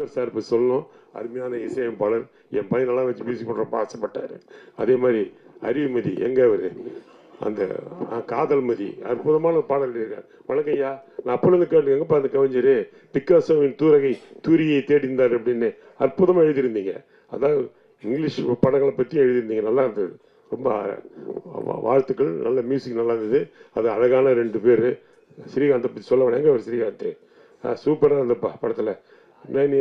Sundar sir இப்போ சொல்லணும், அருமையான இசையமைப்பாளர். என் பையனெல்லாம் வச்சு மியூசிக் பண்ணுறப்ப ஆசைப்பட்டார். அதே மாதிரி அறிவுமதி, எங்கே அவர் அந்த காதல் மதி அற்புதமான பாடல் இருக்கார். வணக்கம் ஐயா, நான் அப்பொழுது கேட்டு எங்கப்பா அந்த கவிஞர் பிக்காசோவின் தூரியை தேடிந்தார் அப்படின்னு அற்புதமாக எழுதியிருந்தீங்க. அதாவது இங்கிலீஷ் படங்களை பற்றி எழுதியிருந்தீங்க, நல்லா இருந்தது. ரொம்ப வாழ்த்துக்கள். நல்ல மியூசிக் நல்லா இருந்தது. அது அழகான 2 பேர். ஸ்ரீகாந்தை பற்றி சொல்ல வேணாம், எங்கே அவர் ஸ்ரீகாந்த் சூப்பராக இருந்த படத்தில். நீ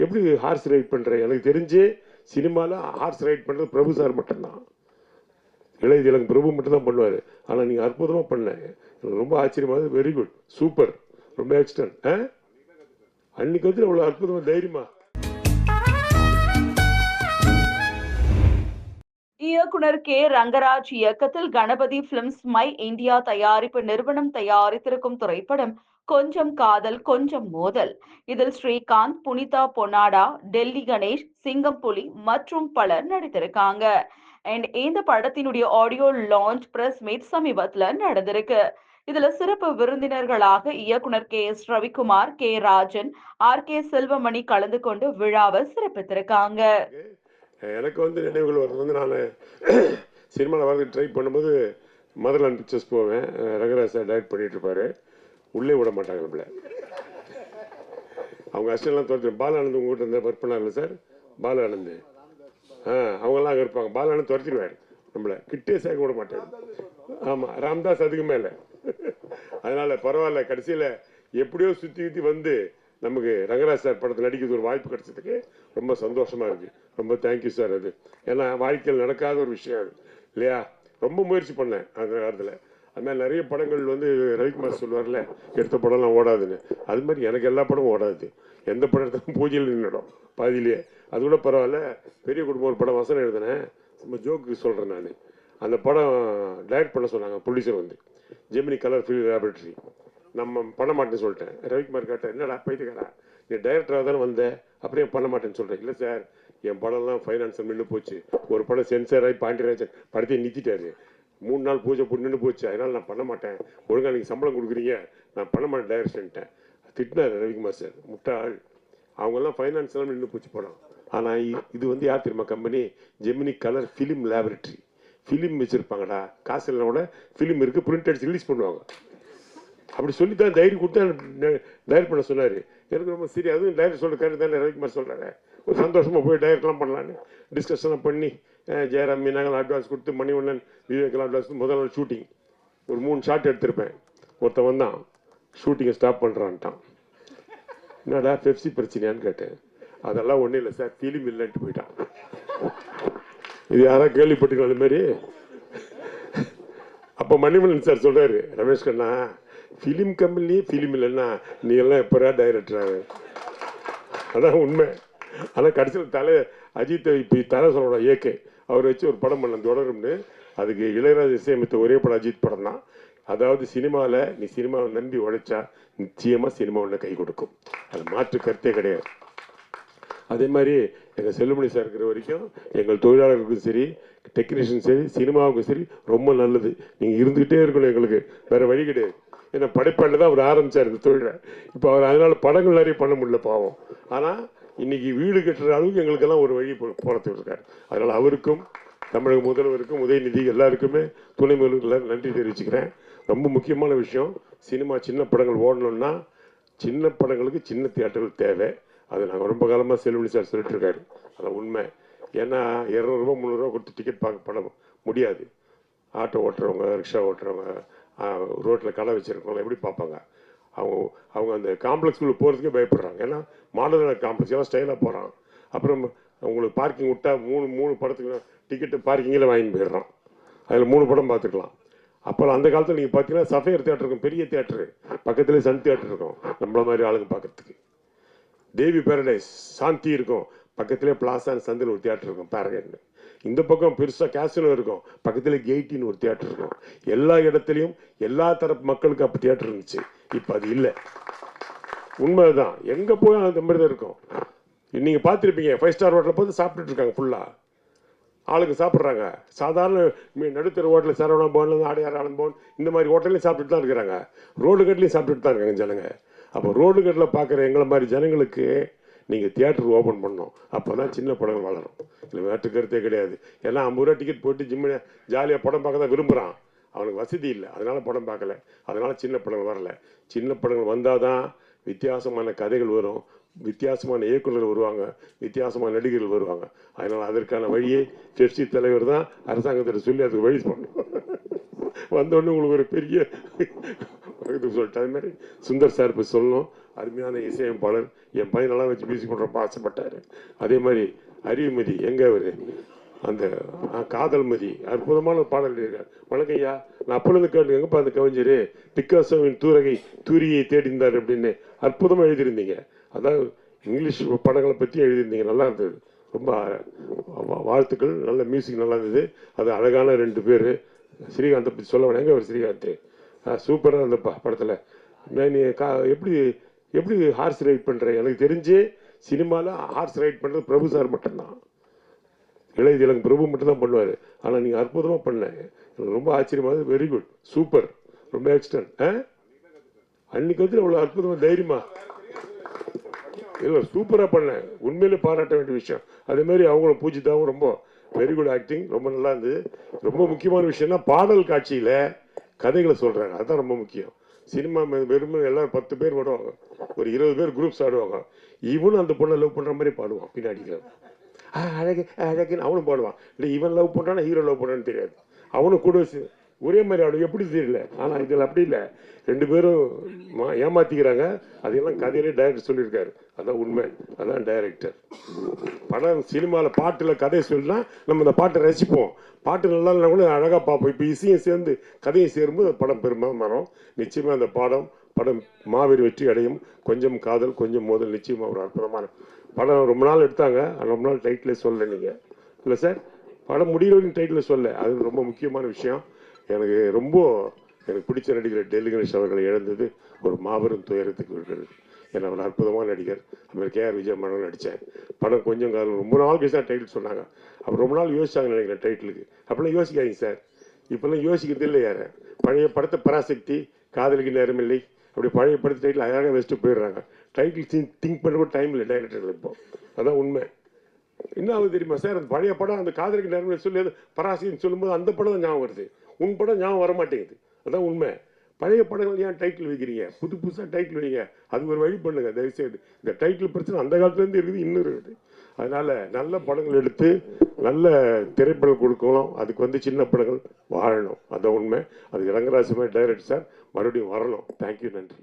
எப்படி ஹார்ஸ் ரைட் பண்ணுற? எனக்கு தெரிஞ்சு சினிமாவில் ஹார்ஸ் ரைட் பண்ணுறது பிரபு சார் மட்டும்தான். இளைய இளங்க பிரபு மட்டும்தான் பண்ணுவார். ஆனால் நீங்கள் அற்புதமாக பண்ண, எனக்கு ரொம்ப ஆச்சரியமாக. வெரி குட், சூப்பர், ரொம்ப எக்ஸ்டன்ட். அன்னைக்கு வந்து அவ்வளோ அற்புதமாக தைரியமா. இயக்குனர் கே ரங்கராஜ் இயக்கத்தில் கணபதி பிலிம்ஸ் மை இந்தியா தயாரிப்பு நிறுவனம் தயாரித்திருக்கும் திரைப்படம் கொஞ்சம் காதல் கொஞ்சம் மோதல். இதில் ஸ்ரீகாந்த், புனிதா பொன்னாடா, டெல்லி கணேஷ், சிங்கம்புலி மற்றும் பலர் நடித்திருக்காங்க. அண்ட் இந்த படத்தினுடைய ஆடியோ லான்ச் பிரஸ் மீட் சமீபத்துல நடந்திருக்கு. இதுல சிறப்பு விருந்தினர்களாக இயக்குனர் K S Ravikumar, K Rajan, R K Selvamani கலந்து கொண்டு விழாவை சிறப்பித்திருக்காங்க. எனக்கு வந்து நினைவுகள் வர்றது வந்து, நான் சினிமாவில் வந்து ட்ரை பண்ணும்போது மதர்லாண்ட் பிக்சர்ஸ் போவேன். ரங்கராஜ் சார் டைரக்ட் பண்ணிட்டு இருப்பாரு. உள்ளே விட மாட்டாங்க நம்மள. அவங்க அசிஸ்டன்ட்லாம் துரத்து. பாலானந்த் உங்ககிட்ட இருந்தால் ஒர்க் பண்ணார்ல சார், பாலானந்த் அவங்கெல்லாம் அங்கே இருப்பாங்க. பாலானந்த் துரத்திடுவார் நம்மளை, கிட்டே சேர்க்க விட மாட்டார். ஆமாம், ராம்தாஸ் அதுக்கு மேலே. அதனால பரவாயில்ல, கடைசியில் எப்படியோ சுற்றி வந்து நமக்கு ரங்கராஜ் சார் படத்தில் நடிக்கிறது ஒரு வாய்ப்பு கிடைச்சதுக்கு ரொம்ப சந்தோஷமா இருக்கு. ரொம்ப தேங்க்யூ சார். அது ஏன்னா வாழ்க்கையில் நடக்காத ஒரு விஷயம் அது இல்லையா. ரொம்ப முயற்சி பண்ணேன் அந்த காலத்தில். அது மாதிரி நிறைய படங்கள் வந்து ரவிக்குமார் சொல்லுவார்ல, எடுத்த படம்லாம் ஓடாதுன்னு. அது மாதிரி எனக்கு எல்லா படமும் ஓடாது. எந்த படத்தையும் பூஜையில் நின்றுடும் பாதியிலேயே. அது கூட பரவாயில்ல. பெரிய குடும்பம் ஒரு படம் வசனம் எழுதினேன், நம்ம ஜோக்கு சொல்கிறேன் நான். அந்த படம் டைரக்ட் பண்ண சொன்னாங்க ப்ரொடியூசர் வந்து, ஜெமினி கலர் ஃபிலிம் லேபரேட்டரி. நம்ம பண்ண மாட்டேன்னு சொல்லிட்டேன். ரவிக்குமார் கேட்டேன், என்னடா பைத்துக்காரா, நீ டைரக்டராக தானே வந்த, அப்படியே பண்ண மாட்டேன்னு சொல்கிறேன். இல்லை சார், என் படம்லாம் ஃபைனான்ஸில் நின்று போச்சு. ஒரு படம் சென்சார் ஆகி பாண்டியராஜன் படத்தையும் நிறுத்திட்டாரு. 3 நாள் பூஜை போட்டு நின்று போச்சு. அதனால் நான் பண்ண மாட்டேன். ஒழுங்காக நீங்கள் சம்பளம் கொடுக்குறீங்க, நான் பண்ண மாட்டேன் டைரக்ஷன்ட்டேன். திட்டினார் ரவிக்குமார் சார், முட்டாள். அவங்கெல்லாம் ஃபைனான்ஸ் எல்லாம் நின்று போச்சு படம். ஆனால் இது வந்து யார் தெரியுமா company? Gemini colour film laboratory. Film வச்சுருப்பாங்கடா, காசு இல்லைனா கூட ஃபிலிம் இருக்குது, பிரிண்ட் அடிச்சு ரிலீஸ் பண்ணுவாங்க. அப்படி சொல்லி தான் தைரியம் கொடுத்து டைரக்ட் பண்ண சொன்னார். எனக்கு ரொம்ப சரி, அதுவும் டைரக்ட் சொல்கிற கருத்து தானே ரவிக்குமார் சொல்கிறாரு. ஒரு சந்தோஷமாக போய் டைரக்ட்லாம் பண்ணலான்னு டிஸ்கஷன்லாம் பண்ணி, ஜெயராம் மீனாங்கெல்லாம் அட்வான்ஸ் கொடுத்து, மணிவண்ணன் விவேக்கெல்லாம் அட்வான்ஸ் கொடுத்து, முதல் நாள் ஷூட்டிங் ஒரு 3 ஷாட் எடுத்திருப்பேன். ஒருத்தன் வந்தான், ஷூட்டிங்கை ஸ்டாப் பண்ணுறான்ட்டான். என்னடா பெப்சி பிரச்சனையான்னு கேட்டேன். அதெல்லாம் ஒன்றும் இல்லை சார், ஃபிலிம் இல்லைன்ட்டு போயிட்டான். இது யாராவது கேள்விப்பட்டுக்கலாம் அது மாதிரி? அப்போ மணிவண்ணன் சார் சொல்கிறாரு, ரமேஷ் கண்ணா, ஃபிலிம் கம்பெனிலேயே ஃபிலிம் இல்லைன்னா நீ எல்லாம் எப்பரா டைரக்டராக? அதான் உண்மை. ஆனால் கடைசியில் அஜித்தை இப்போ தலை சொல்லணும், ஏகே அவர் வச்சு ஒரு படம் பண்ண தொடரும்னு. அதுக்கு இளையராஜா இசையமைத்த ஒரே படம் அஜித் படம் தான். அதாவது சினிமாவில் நீ சினிமாவை நம்பி உழைச்சா நிச்சயமாக சினிமா ஒன்று கை கொடுக்கும். அது மாற்று கருத்தே கிடையாது. அதே மாதிரி எங்கள் செல்லுமணி சார் இருக்கிற வரைக்கும் எங்கள் தொழிலாளர்களுக்கும் சரி, டெக்னீஷியன் சரி, சினிமாவுக்கும் சரி ரொம்ப நல்லது. நீங்கள் இருந்துக்கிட்டே இருக்கணும், எங்களுக்கு வேறு வழி கிடையாது. ஏன்னா படைப்பாளில் தான் அவர் ஆரம்பித்தார் இந்த தொழிலை. இப்போ அவர் அதனால் படங்கள் நிறைய பண்ண முடியல பாவம். ஆனால் இன்னைக்கு வீடு கட்டுற அளவுக்கு எங்களுக்கெல்லாம் ஒரு வழி போகிறதுக்கு இருக்கார். அதனால் அவருக்கும் தமிழக முதல்வருக்கும் உதயநிதி எல்லாருக்குமே துணை முதல்வருக்கு நன்றி தெரிவிச்சுக்கிறேன். ரொம்ப முக்கியமான விஷயம், சினிமா சின்ன படங்கள் ஓடணும்னா சின்ன படங்களுக்கு சின்ன தியேட்டர்கள் தேவை. அது நாங்கள் ரொம்ப காலமாக செல்வமணி சார் சொல்லிட்டு இருக்காரு. அதான் உண்மை. ஏன்னா 200 ரூபா 300 ரூபா கொடுத்து டிக்கெட் பண்ண முடியாது. ஆட்டோ ஓட்டுறவங்க, ரிக்ஷா ஓட்டுறவங்க, ரோட்டில் கடை வச்சுருக்கவங்க எப்படி பார்ப்பாங்க? அவங்க அந்த காம்ப்ளெக்ஸ்குள்ளே போகிறதுக்கே பயப்படுறாங்க. ஏன்னா மாடலர் காம்ப்ளெக்ஸ் எல்லாம் ஸ்டைலாக போகிறான். அப்புறம் உங்களுக்கு பார்க்கிங் விட்டால் 3 படத்துக்கு டிக்கெட்டு பார்க்கிங்கில் வாங்கிட்டு போயிடுறான். அதில் 3 படம் பார்த்துக்கலாம். அப்புறம் அந்த காலத்தில் நீங்கள் பார்த்தீங்கன்னா சஃபேர் தியேட்டர் இருக்கும், பெரிய தியேட்டரு, பக்கத்துலேயே சன் தியேட்டர் இருக்கும் நம்மள மாதிரி ஆளுங்க பார்க்குறதுக்கு. தேவி பேரடைஸ் சாந்தி இருக்கும், பக்கத்துலேயே பிளாசான் சந்தில் ஒரு தியேட்டர் இருக்கும், பேரகைன்னு. இந்த பக்கம் பெருசாக கேசினோ இருக்கும், பக்கத்தில் கெய்ட்டின்னு ஒரு தியேட்டர் இருக்கும். எல்லா இடத்துலையும் எல்லா தரப்பு மக்களுக்கு அப்போ தியேட்டர் இருந்துச்சு. இப்போ அது இல்லை. உண்மைதான், எங்கே போய் அந்த மாதிரி தான் இருக்கும். நீங்கள் பார்த்துருப்பீங்க, 5 ஸ்டார் ஹோட்டலில் போய் சாப்பிட்டுட்டு இருக்காங்க ஃபுல்லாக ஆளுங்க சாப்பிட்றாங்க. சாதாரண நடுத்தர ஹோட்டலில் சரவணா பவன்லேருந்து ஆடையார் ஆனந்த் பவன் இந்த மாதிரி ஹோட்டல்லையும் சாப்பிட்டுட்டு தான் இருக்கிறாங்க. ரோடு கட்லையும் சாப்பிட்டுட்டு தான் இருக்காங்க ஜனங்க. அப்போ ரோடு கட்டில் பார்க்குற எங்களை மாதிரி ஜனங்களுக்கு நீங்கள் தியேட்டர் ஓப்பன் பண்ணணும். அப்போ தான் சின்ன படங்கள் வளரும். இல்லை வேற்று கருத்தே கிடையாது. ஏன்னா 50 ரூபா டிக்கெட் போட்டு ஜிம்மு ஜாலியாக படம் பார்க்க தான் விரும்புகிறான். அவனுக்கு வசதி இல்லை, அதனால் படம் பார்க்கல. அதனால் சின்ன படங்கள் வரல. சின்ன படங்கள் வந்தால் தான் வித்தியாசமான கதைகள் வரும், வித்தியாசமான இயக்குநர்கள் வருவாங்க, வித்தியாசமான நடிகர்கள் வருவாங்க. அதனால் அதற்கான வழியை பெப்சி தலைவர் தான் அரசாங்கத்தில் சொல்லி அதுக்கு வழி பண்ணணும். வந்தோடனே உங்களுக்கு ஒரு பெரிய சொல்லிட்டு அது மாதிரி சுந்தர் சார் இப்போ சொல்லணும். அருமையான இசையமைப்பாளர், என் பையன் நல்லா வச்சு மியூசிக் பண்ணுறப்ப ஆசைப்பட்டார். அதே மாதிரி அறிவுமதி எங்கே அவர் அந்த காதல் மதி அற்புதமான பாடல் இருக்கார். வணக்கம் ஐயா, நான் அப்பொழுது கேட்டு எங்கப்பா அந்த கவிஞர் பிக்காசோவின் தூரியை தேடிந்தார் அப்படின்னு அற்புதமாக எழுதியிருந்தீங்க. அதாவது இங்கிலீஷ் படங்களை பற்றி எழுதியிருந்தீங்க, நல்லா இருந்தது. ரொம்ப வாழ்த்துக்கள். நல்ல மியூசிக் நல்லா இருந்தது. அது அழகான 2 பேர். ஸ்ரீகாந்தை பற்றி சொல்ல வேணாங்க. அவர் ஸ்ரீகாந்த் சூப்பராக இருந்த படத்தில் நீ எப்படி ஹார்ஸ் ரைட் பண்ணுற? எனக்கு தெரிஞ்சு சினிமாவில் ஹார்ஸ் ரைட் பண்ணுறது பிரபு சார் மட்டும்தான். இளையதிலங்க பிரபு மட்டும்தான் பண்ணுவார். ஆனால் நீங்கள் அற்புதமாக பண்ண, எனக்கு ரொம்ப ஆச்சரியமாக, வெரி குட், சூப்பர், ரொம்ப எக்ஸ்டன்ட். அன்னைக்கு வந்து அவ்வளோ அற்புதமாக தைரியமா இல்லை சூப்பராக பண்ணேன். உண்மையிலே பாராட்ட வேண்டிய விஷயம். அதேமாரி அவங்களும் பூஜிதாவும் ரொம்ப வெரி குட் ஆக்டிங், ரொம்ப நல்லா இருந்தது. ரொம்ப முக்கியமான விஷயம்னா பாடல் காட்சியில் கதைகளை சொல்கிறாங்க, அதுதான் ரொம்ப முக்கியம். சினிமா வெறும் எல்லாரும் 10 பேர் வருவாங்க, ஒரு 20 பேர் குரூப்ஸ் ஆடுவாங்க. இவனும் அந்த பொண்ணை லவ் பண்ணுற மாதிரி பாடுவான். பின்னாடி அழகு அழகுன்னு அவனும் பாடுவான். இல்லை இவன் லவ் பண்ணுறான்னா ஹீரோ லவ் பண்ணுறான்னு தெரியாது. அவனும் கூட ஒரே மாதிரி ஆடும், எப்படி தெரியல. ஆனால் இதில் அப்படி இல்லை, 2 பேரும் ஏமாத்திக்கிறாங்க. அதெல்லாம் கதையிலே டைரக்டர் சொல்லியிருக்காரு. அதான் உண்மை, அதான் டைரக்டர். படம் சினிமாவில் பாட்டில் கதையை சொல்லினா நம்ம அந்த பாட்டை ரசிப்போம். பாட்டு நல்லா இல்லைனா கூட அழகாக பார்ப்போம். இப்போ இசையும் சேர்ந்து கதையும் சேரும்போது படம் பெரும்பாலும் வரும். நிச்சயமாக அந்த படம் மாபெரும் வெற்றி அடையும். கொஞ்சம் காதல் கொஞ்சம் மோதல் நிச்சயமாக ஒரு அற்புதமான படம். ரொம்ப நாள் எடுத்தாங்க, ரொம்ப நாள் டைட்டிலே சொல்ல நீங்கள் இல்லை சார். படம் முடிகிறவரையும் டைட்டில் சொல்ல, அது ரொம்ப முக்கியமான விஷயம். எனக்கு பிடிச்ச நடிகர் டெல்லி கணேஷ் அவர்களை இழந்தது ஒரு மாபெரும் துயரத்துக்கு இருக்கிறது. ஏன்னா அவர் அற்புதமான நடிகர். அதுமாதிரி KR விஜய் மன்னன் நடித்தேன். படம் கொஞ்சம் காலம் ரொம்ப நாள் கழிச்சு தான் டைட்டில் சொன்னாங்க. அப்புறம் ரொம்ப நாள் யோசிச்சாங்க நினைக்கிறேன் டைட்டிலுக்கு. அப்படிலாம் யோசிக்காதீங்க சார், இப்போல்லாம் யோசிக்கிறது இல்லை யார். பழைய படத்தை பராசக்தி, காதலுக்கு நேரமில்லை, அப்படி பழைய படத்தை டைட்டில் அழகாக வச்சுட்டு போயிடுறாங்க. டைட்டில் திங்க் பண்ண கூட டைம் இல்லை டைரக்டர்கள். இப்போ அதான் உண்மை. என்ன ஆகுது தெரியுமா சார், அந்த பழைய படம் அந்த காதலுக்கு நேரமில்லை சொல்லி அது பராசக்தின்னு சொல்லும்போது அந்த படம் தான் ஞாபகம் வருது, உன் படம் ஞாபகம் வர மாட்டேங்குது. அதான் உண்மை. பழைய படங்கள் ஏன் டைட்டில் வைக்கிறீங்க? புதுசாக டைட்டில் வைங்க. அது ஒரு வழி பண்ணுங்க தயவுசெய்து. இந்த டைட்டில் பிரச்சனை அந்த காலத்துலேருந்து இருக்குது, இன்னும் இருக்குது. அதனால் நல்ல படங்கள் எடுத்து நல்ல திரைப்படம் கொடுக்கணும். அதுக்கு வந்து சின்ன படங்கள் வாழணும், அதான் உண்மை. அதுக்கு ரங்கராஜ் மாதிரி டைரக்டர் சார் மறுபடியும் வரணும். தேங்க்யூ, நன்றி.